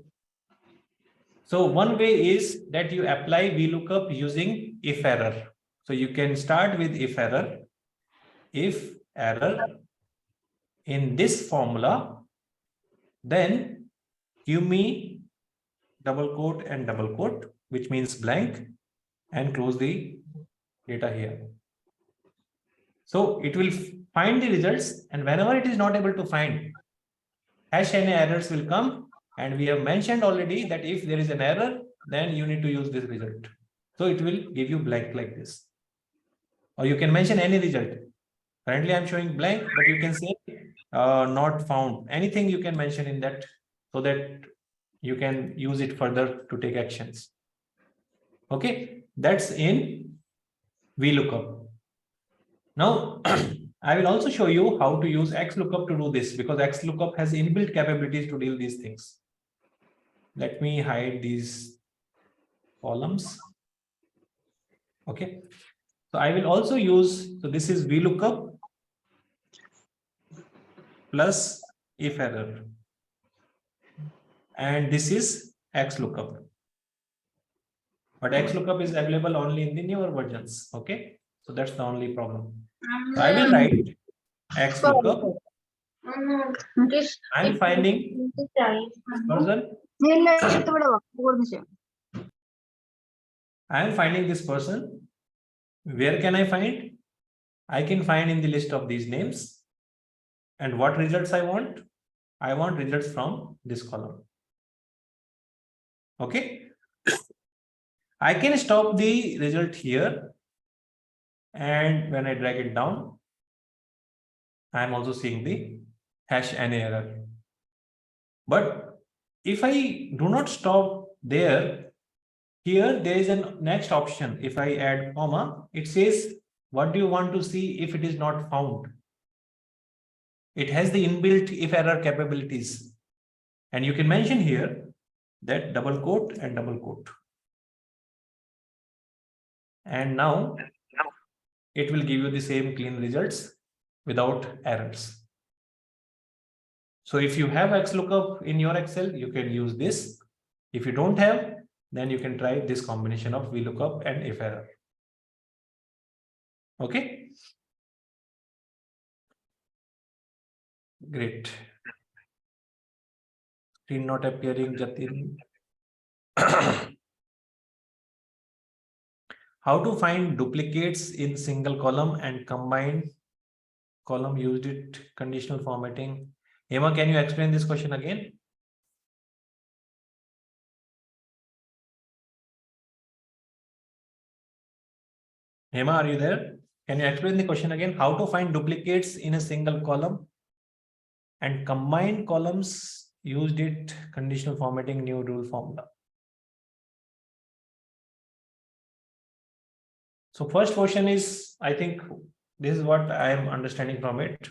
So one way is that you apply VLOOKUP using if error. So you can start with if error. If error in this formula, then give me double quote and double quote, which means blank, and close the data here. So it will find the results, and whenever it is not able to find, hash NA errors will come. And we have mentioned already that if there is an error, then you need to use this result. So it will give you blank like this. Or you can mention any result. Currently I'm showing blank, but you can say not found. Anything you can mention in that, so that you can use it further to take actions. Okay, that's in VLOOKUP. Now, I will also show you how to use XLOOKUP to do this, because XLOOKUP has inbuilt capabilities to deal these things. Let me hide these columns. Okay, so I will also use, so this is VLOOKUP plus if error, and this is XLOOKUP. But XLOOKUP is available only in the newer versions. Okay, so that's the only problem. So I will write XLOOKUP. I'm finding this person. I am finding this person. Where can I find? I can find in the list of these names. And what results I want? I want results from this column. Okay. I can stop the result here. And when I drag it down, I'm also seeing the hash NA error. But if I do not stop there, here there is a next option. If I add comma, it says, what do you want to see if it is not found? It has the inbuilt if error capabilities. And you can mention here that double quote and double quote. And now it will give you the same clean results without errors. So if you have XLOOKUP in your Excel, you can use this. If you don't have, then you can try this combination of VLOOKUP and if error. Okay. Great. Screen not appearing, Jatin. How to find duplicates in single column and combined column used it conditional formatting. Emma, can you explain this question again? Emma, are you there? Can you explain the question again? How to find duplicates in a single column and combined columns used it conditional formatting new rule formula. So first question is, I think this is what I am understanding from it.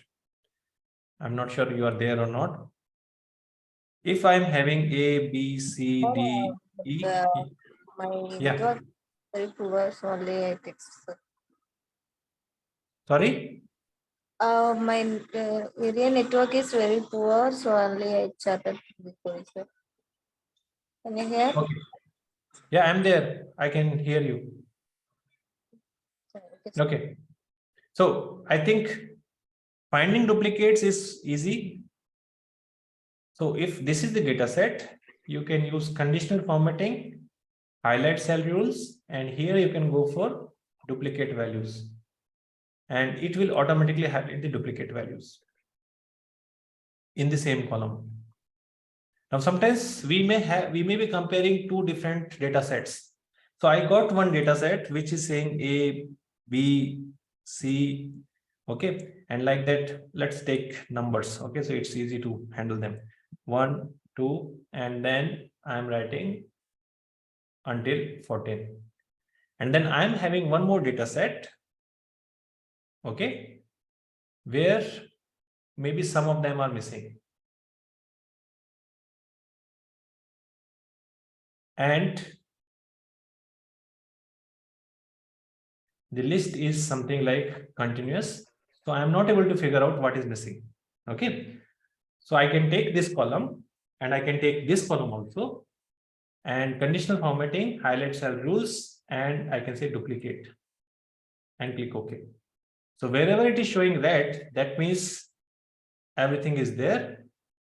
I'm not sure you are there or not. If I'm having A, B, C, D, E. Yeah. Very poor, so only I text. Sorry? My area network is very poor, so only I chatted with you, sir. Can you hear? Okay. Yeah, I'm there. I can hear you. Okay. So I think finding duplicates is easy. So if this is the data set, you can use conditional formatting, highlight cell rules, and here you can go for duplicate values. And it will automatically highlight the duplicate values in the same column. Now, sometimes we may be comparing two different data sets. So I got one data set which is saying A, B, C. Okay, and like that, let's take numbers. Okay, so it's easy to handle them. 1, 2, and then I'm writing until 14. And then I'm having one more data set. Okay, where maybe some of them are missing. And the list is something like continuous. So I am not able to figure out what is missing. Okay. So I can take this column and I can take this column also, and conditional formatting, highlight cell rules, and I can say duplicate and click OK. So wherever it is showing red, that means everything is there.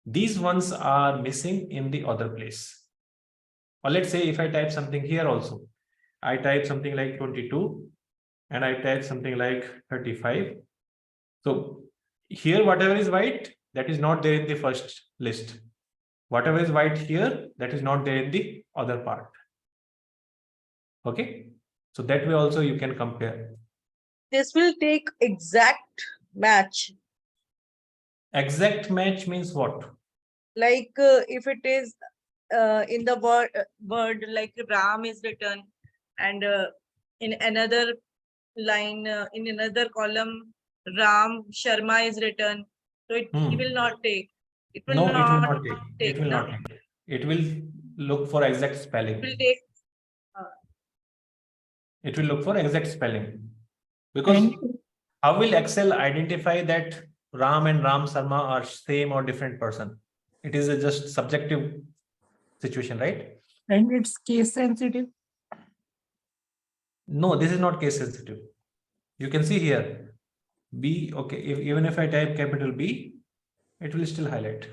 These ones are missing in the other place. Or let's say if I type something here also, I type something like 22 and I type something like 35. So here, whatever is white, that is not there in the first list. Whatever is white here, that is not there in the other part. Okay. So that way also you can compare. This will take exact match. Exact match means what? Like if it is in the word like Ram is written, and in another line, in another column, Ram Sharma is written. So it will not take. It will No, not it will not take. take. It will not take. It will look for exact spelling. It will take. It will look for exact spelling. Because how will Excel identify that Ram and Ram Sharma are same or different person? It is a just subjective situation, right? And it's case sensitive. No, this is not case sensitive. You can see here B. Okay, even if I type capital B, it will still highlight.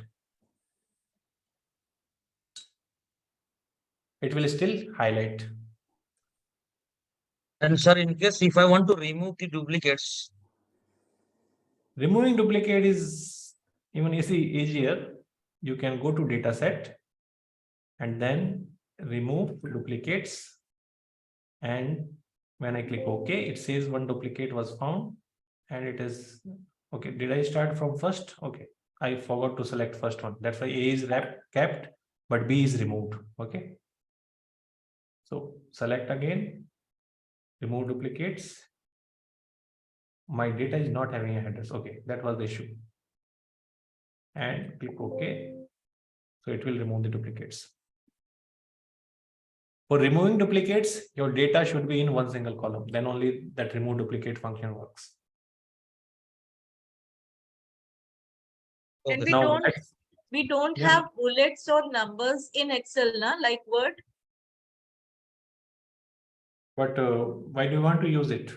It will still highlight. And sir, in case if I want to remove the duplicates, removing duplicate is even easier. You can go to data set and then remove duplicates. And when I click OK, it says one duplicate was found and it is okay. Did I start from first? Okay, I forgot to select first one. That's why A is kept, but B is removed. Okay. So select again, remove duplicates. My data is not having a headers. Okay, that was the issue. And click OK. So it will remove the duplicates. For removing duplicates, your data should be in one single column. Then only that remove duplicate function works. And okay. we don't Yeah. have bullets or numbers in Excel, na, like Word. But why do you want to use it?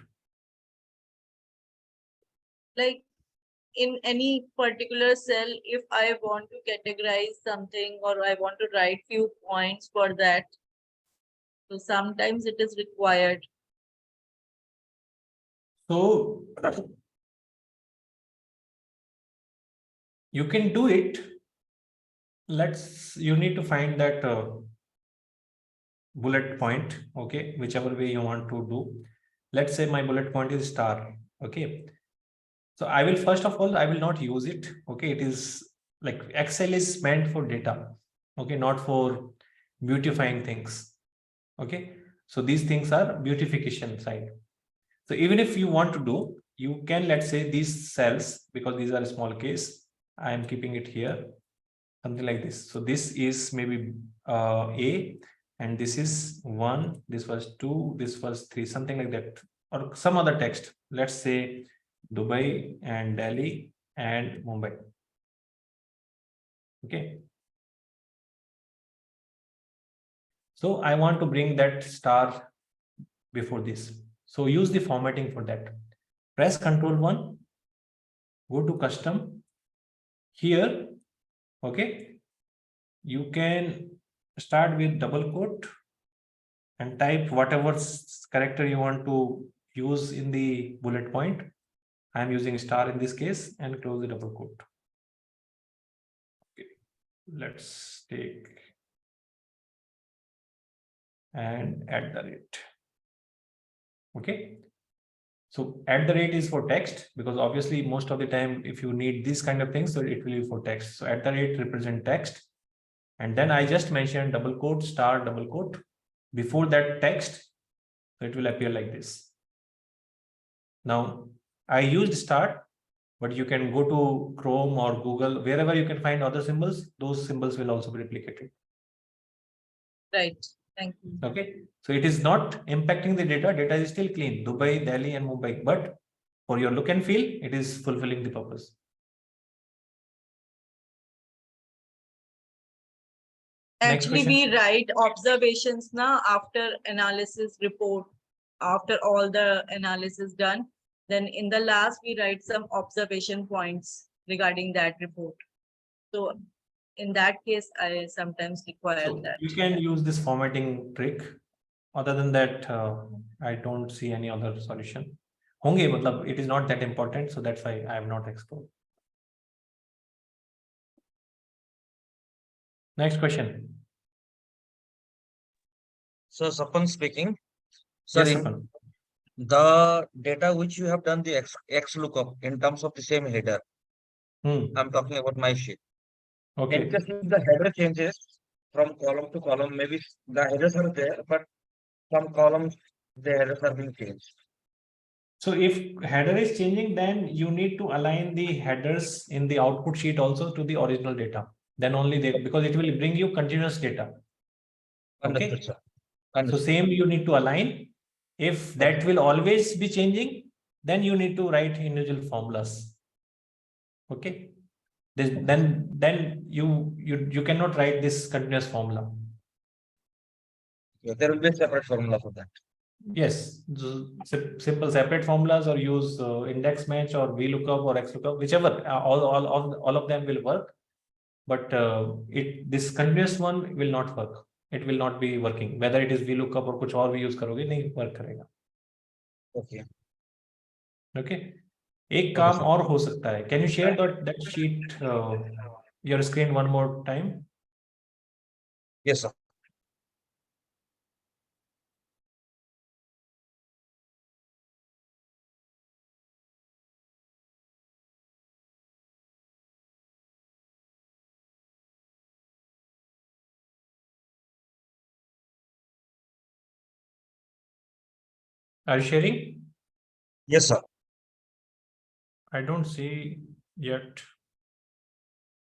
Like in any particular cell, if I want to categorize something or I want to write few points for that. So sometimes it is required. So you can do it. You need to find that bullet point. Okay, whichever way you want to do. Let's say my bullet point is star. Okay. So I will, first of all, I will not use it. Okay. It is like Excel is meant for data. Okay. Not for beautifying things. Okay. So these things are beautification side. So even if you want to do, you can, let's say these cells, because these are small case, I am keeping it here, something like this. So this is maybe A, and this is 1, this was 2, this was 3, something like that, or some other text. Let's say Dubai and Delhi and Mumbai. Okay. So I want to bring that star before this. So use the formatting for that. Press Ctrl+1, go to custom. Here, okay, you can start with double quote and type whatever character you want to use in the bullet point. I am using star in this case, and close the double quote. Okay, let's take and @ okay. So @ is for text, because obviously most of the time if you need these kind of things, so it will be for text. So @ represent text, and then I just mentioned double quote, star, double quote before that text, so it will appear like this. Now I used star, but you can go to Chrome or Google, wherever you can find other symbols, those symbols will also be replicated. Right. Thank you. Okay, so it is not impacting the data. Data is still clean, Dubai, Delhi, and Mumbai, but for your look and feel, it is fulfilling the purpose. Actually, we write observations now after analysis report, after all the analysis done. Then in the last, we write some observation points regarding that report. So in that case, I sometimes require So that. you can use this formatting trick. Other than that, I don't see any other solution. Honge, matlab, it is not that important, so that's why I have not explored. Next question. So Sapan speaking. Sir, Yes, in Sapan. the data which you have done the X lookup in terms of the same header, I'm talking about my sheet. In Okay. case if the header changes from column to column, maybe the headers are there, but some columns, the headers are being changed. So if header is changing, then you need to align the headers in the output sheet also to the original data. Then only they, because it will bring you continuous data. Okay. Understood, sir. Understood. So same you need to align. If that will always be changing, then you need to write individual formulas. Okay. Then you cannot write this continuous formula. Yeah, there will be a separate formula for that. Yes, simple separate formulas, or use index match or VLOOKUP or XLOOKUP, whichever. All of them will work, but this continuous one will not work. It will not be working. Whether it is VLOOKUP or कुछ और भी use करोगे नहीं work करेगा. Okay. Okay. एक काम और हो सकता है. Can you share that sheet your screen one more time? Yes, sir. Are you sharing? Yes, sir. I don't see yet.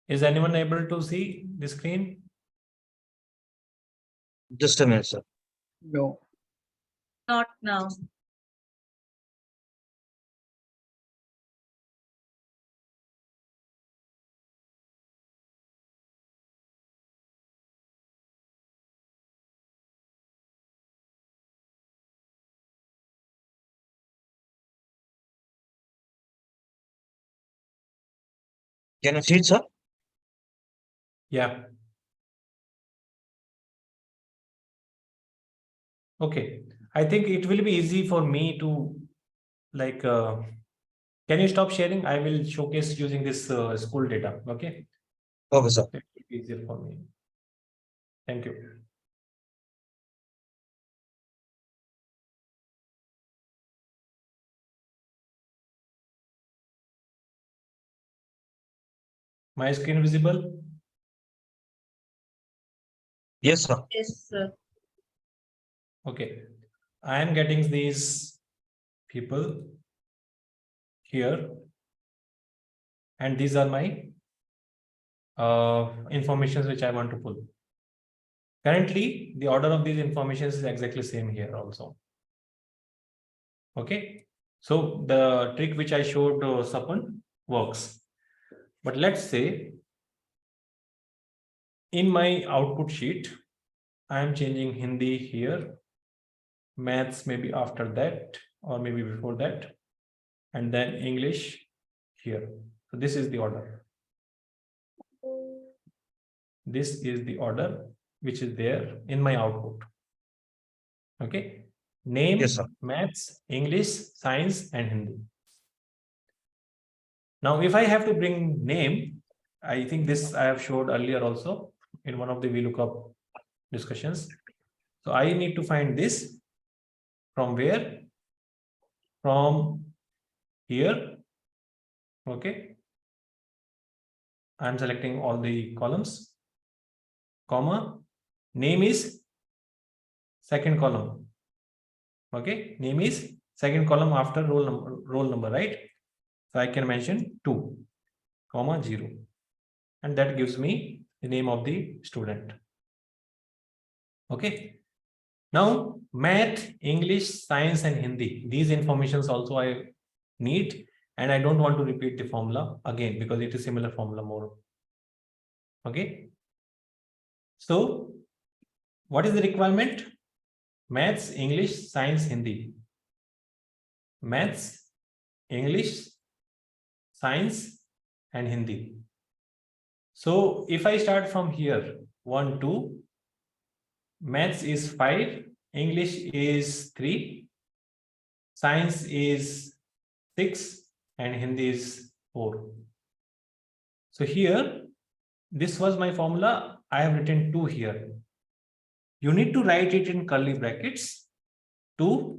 Is anyone able to see the screen? Just a minute, sir. No. Not now. Can you see it, sir? Yeah. Okay. I think it will be easy for me to like, can you stop sharing? I will showcase using this school data. Okay. Okay, sir. It will be easier for me. Thank you. My screen visible? Yes, sir. Yes, sir. Okay. I am getting these people here, and these are my informations which I want to pull. Currently, the order of these informations is exactly same here also. Okay. So the trick which I showed Sapan works. But let's say in my output sheet, I am changing Hindi here, maths maybe after that, or maybe before that, and then English here. So this is the order. This is the order which is there in my output. Okay. Name, Yes, sir. maths, English, science, and Hindi. Now, if I have to bring name, I think this I have showed earlier also in one of the VLOOKUP discussions. So I need to find this from where? From here. Okay. I'm selecting all the columns, comma, name is second column. Okay. Name is second column after roll number, right? So I can mention 2, comma 0. And that gives me the name of the student. Okay. Now, math, English, science, and Hindi. These informations also I need, and I don't want to repeat the formula again because it is similar formula more. Okay. So, what is the requirement? Maths, English, science, Hindi. Maths, English, science, and Hindi. So, if I start from here, 1, 2, maths is 5, English is 3, science is 6, and Hindi is 4. So here, this was my formula. I have written 2 here. You need to write it in curly brackets. 2,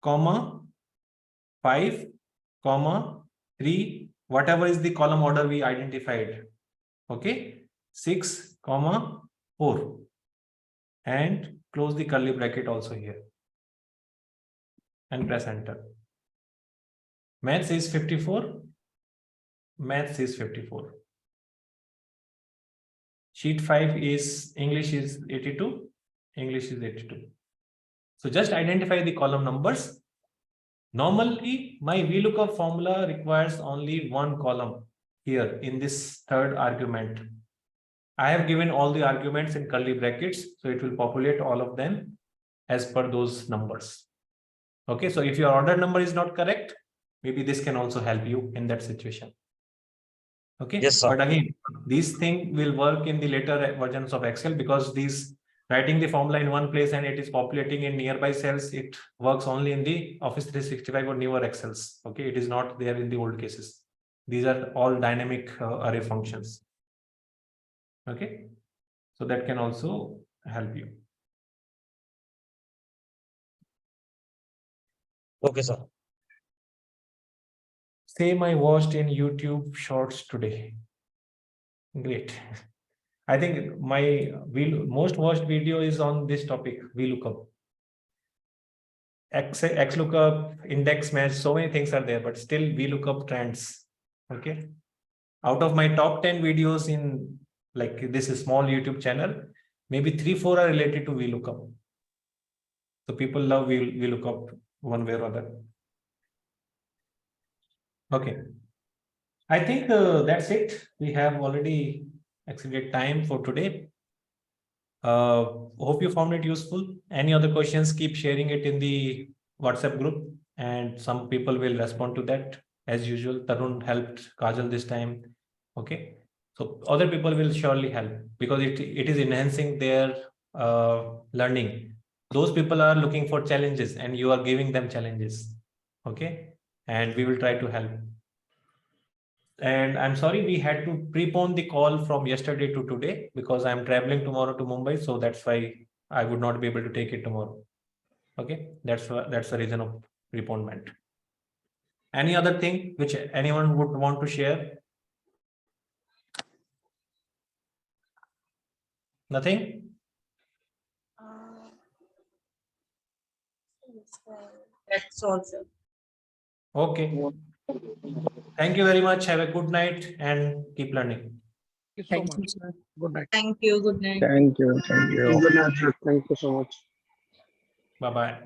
5, 3, whatever is the column order we identified. Okay, 6, 4. And close the curly bracket also here. And press enter. Maths is 54. Maths is 54. Sheet 5 is English is 82. English is 82. So just identify the column numbers. Normally, my VLOOKUP formula requires only one column here in this third argument. I have given all the arguments in curly brackets, so it will populate all of them as per those numbers. Okay, so if your order number is not correct, maybe this can also help you in that situation. Okay, Yes, sir. but again, these things will work in the later versions of Excel because these writing the formula in one place and it is populating in nearby cells, it works only in the Office 365 or newer Excels. Okay, it is not there in the old cases. These are all dynamic array functions. Okay, so that can also help you. Okay, sir. Same I watched in YouTube Shorts today. Great. I think my most watched video is on this topic, VLOOKUP. XLOOKUP, index match, so many things are there, but still VLOOKUP trends. Okay. Out of my top 10 videos in like this small YouTube channel, maybe 3-4 are related to VLOOKUP. So people love VLOOKUP one way or other. Okay. I think that's it. We have already exceeded time for today. Hope you found it useful. Any other questions, keep sharing it in the WhatsApp group and some people will respond to that. As usual, Tarun helped Kajal this time. Okay. So other people will surely help because it is enhancing their learning. Those people are looking for challenges and you are giving them challenges. Okay. And we will try to help. And I'm sorry we had to prepone the call from yesterday to today because I'm traveling tomorrow to Mumbai. So that's why I would not be able to take it tomorrow. Okay, that's the reason of preponement. Any other thing which anyone would want to share? Nothing? That's all, sir. Okay. Thank you very much. Have a good night and keep learning. Thank you so much. Good night. Thank you. Good night. Thank you. Thank you. Good night, sir. Thank you so much. Bye-bye.